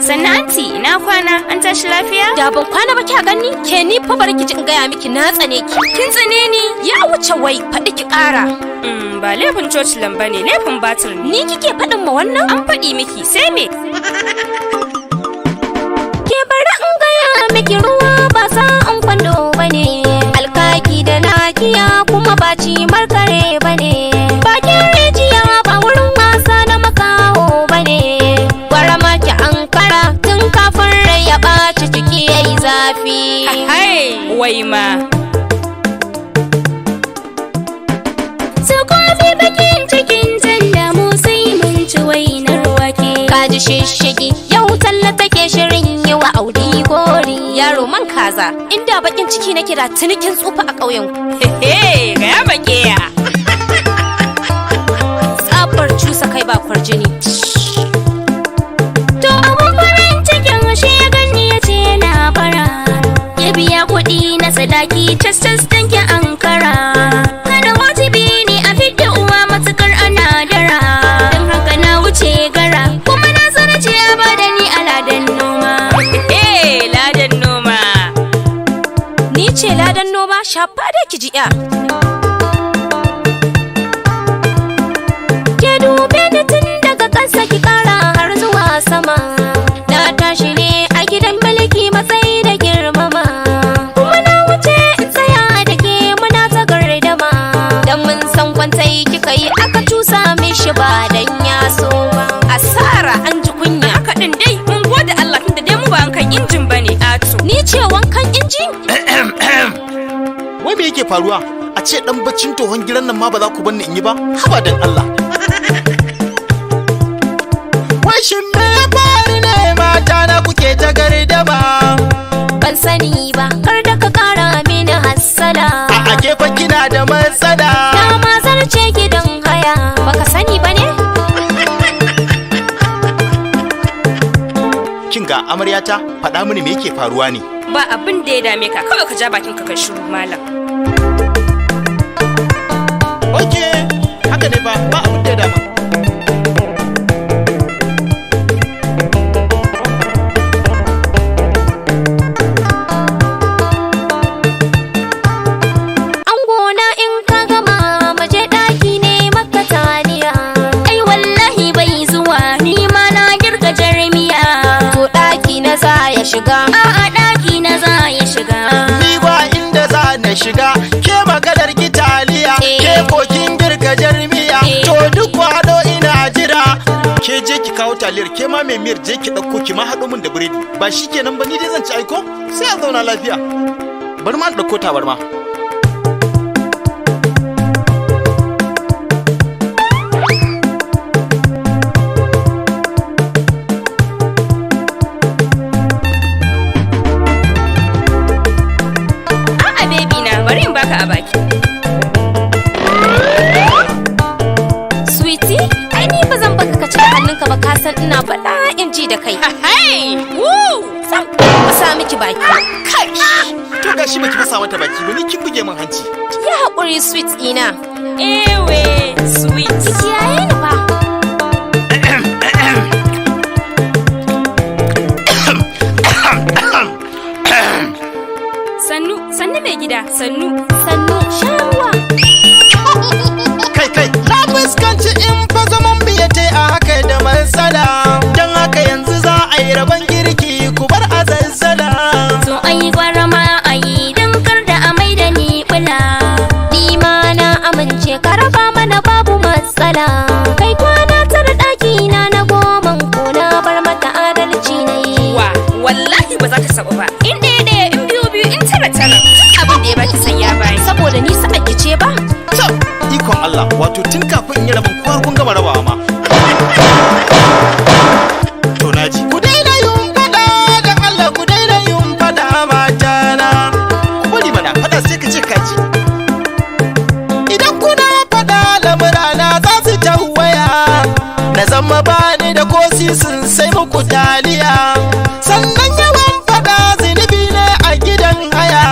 Sannan anti, ina kwana? An tashi lafiya? Da ban kwana ba kya gani? Ke ni fa barki ji in gaya miki na tsane ki. Kin tsane ni? Ya wuce wai faɗi ki ƙara. Ba laifin cocilan ba ne, laifin batir ne. Ni kike faɗin ma wannan? An faɗi miki, sai me? Ke bari in gaya miki ruwa ba sa an kwando ba ne. Alkaki da lakiya kuma ba ci markare ba ne. Bakin rijiya ba wurin wasa na makaho ba ne. Gwara maki ankara tun kafin rai ya ɓaci ciki ya yi zafi. Hai, wai ma. Su kofi bakin cikin talla mu sai mun ci wainar wake. Kaji shishigi yau talla take shirin yi wa Audi gori. Yaro man kaza inda bakin ciki nake da tunikin tsufa a ƙauyen ku. Hehe, ga ya bake ya. Tsabar cusa kai ba kwarjini. To abun farin cikin shi ya gani ya ce na bara. Ya biya kuɗi na sadaki cas danki ankara. Kada wajibi ne a fidda uwa matukar ana dara. Don haka na wuce gara kuma na sana ce ya bada ni a ladan noma. Hehe, ladan noma. Ni ce ladan noma shafa da ki ji ya. Ke dube ni tun daga ƙasa ki ƙara har zuwa sama. Na tashi ne a gidan mulki matsayi da girmama. Kuma na wuce in tsaya da ke muna ta gardama. Dan mun san kwantai kika yi aka cusa mishi ba dan ya so ba. Asara an ji kunya. Haka ɗin dai mun gode Allah tunda dai mu ba wankan injin ba ne ato. Ni ce wankan inji? Wai me yake faruwa? A ce dan baccin tohon gidan nan ma ba za ku banni in yi ba? Haba dan Allah. Wai shin me ya faru ne mata na kuke ta gardama? Ban sani ba kar da ka kara mini hassala. A gefe kina da matsala. Na ma zarce gidan haya baka sani ba ne? Kin ga amaryata faɗa mini me yake faruwa ne? Ba abin da ya dame ka, kawai ka ja bakin ka kai shiru malam. Oke, haka ne ba abin da ya dama. Angona in ka gama maje ɗaki ne maka taliya. Ai wallahi bai zuwa ni ma na girka jarmiya. To ɗaki na za ya shiga. A'a ɗaki na za ya shiga. Ni ba inda za na shiga, ke maganar ki taliya, ke kokin girka jarmiya. To duk kwado ina jira. Ke je ki kawo taliyar, ke ma mai miyar je ki ɗauko ki ma haɗo min da biredi. Ba shi kenan ba ni dai zan ci aiko? Sai a zauna lafiya. Bari ma ɗauko tabarma. A'a baby na, bari in baka a baki. Sweetie, ai ni ba zan baka ka ci da hannunka ba ka san ina faɗa in ji da kai. Hai! Woo! Sam, sa miki baki. Kai! To gashi baki fasa mata baki ba, ni kin buge min hanci. Ya haƙuri sweet ina. Ewe, sweet. Ki kiyaye ni fa. Sannu mai gida, sannu. Sannu sha ruwa. Kai, na fuskanci in fa zaman biya ta a haka da matsala. Don haka yanzu za a yi rabon girki ku bar a zazzala. To ai gwara ma ayi dan kar da amai da ni bula. Ni ma na amince ka raba mana babu matsala. Kai kwana tara ɗaki na goman ko na bar mata adalci na yi. Wa, wallahi ba za ta saba ba. In ɗaya in biyu in tara. Abin da ya baki sai ya bayi. Saboda ni sa'aki ce ba. To, ikon Allah, wato tun kafin in yi rabon kwar kun gama rabawa ma. To naji. Ku daina yin fada don Allah, ku daina yin fada matana. Ku bari mana fada sai ka ce kaji. Idan kuna fada lamurana za su tawaya. Na zama bani da ko sisin sai muku taliya. Sannan yawan fada zunubi ne a gidan haya.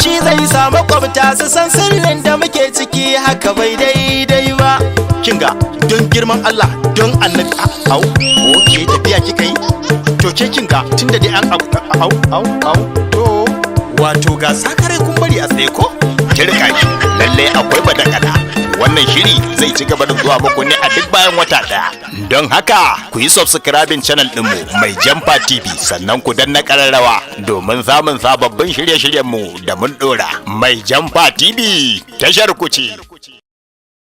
Shi zai sa makwabta su san sirrin da muke ciki haka bai daidai ba. kinga don girman Allah don annabi au oke tafiya kika yi to ke kinga tunda dai an au to wato ga sakare kun bari a tsaye ko kirka shi lalle akwai badakala wannan shiri zai ci gaba da zuwa muku ne a duk bayan wata daya don haka ku yi subscribing channel ɗinmu mai Jamfa TV sannan ku danna kararrawa domin samun sababbin shirye-shiryenmu da mun dora mai Jamfa TV tashar ku ce.